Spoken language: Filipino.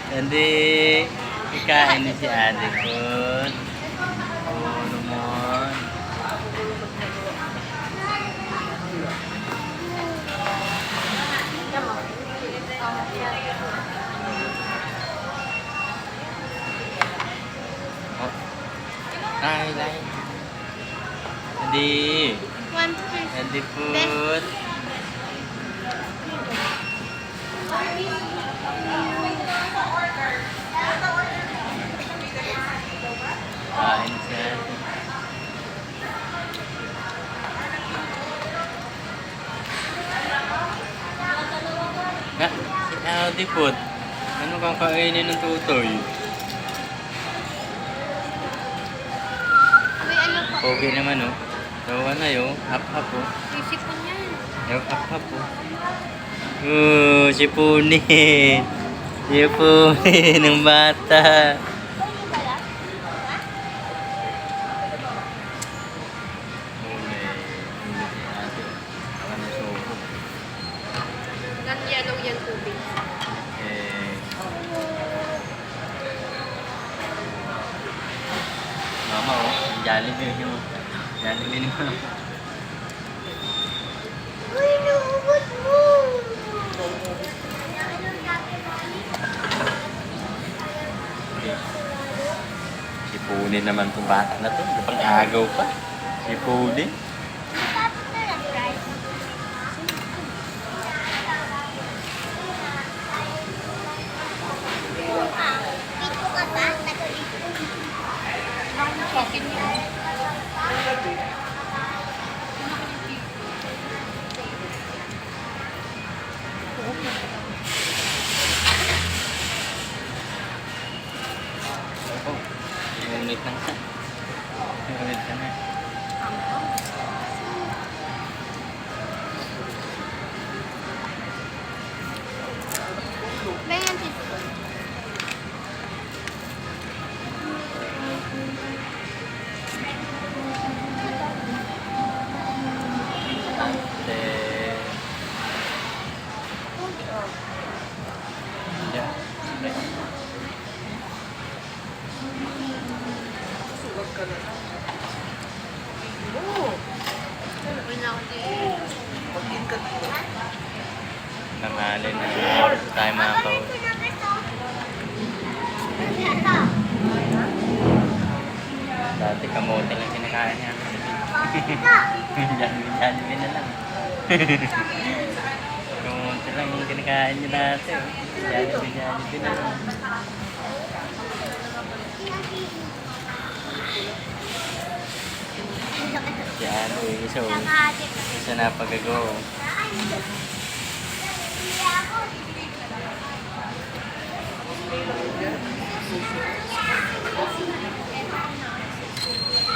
Hindi ikain ni si ate ko. Ulo mo. Oh. Ay. Hindi. Hindi food. Kain siya. Healthy food. Ano kang kainin ng tutoy? Pogi naman oh. Tawa na yun. Hap-hap oh. Sipon yan. Yung hap-hap oh. Sipunin. Sipunin ng bata. Yellow yan tubig. Mama oh, Jollibee yun. Jollibee naman. Uy, naubos mo! Sipunin naman itong bata na to. Pang-agaw pa. Sipunin. Ngunit na nga. Ngunit ka na. Bayan, Nangalin na oras tayo mga kaw. Dati kamote lang kinakain niya. Jollibee na lang. Kamote lang yung kinakain niya dati. Jollibee na lang. Yan, isa na pag-go. Ako.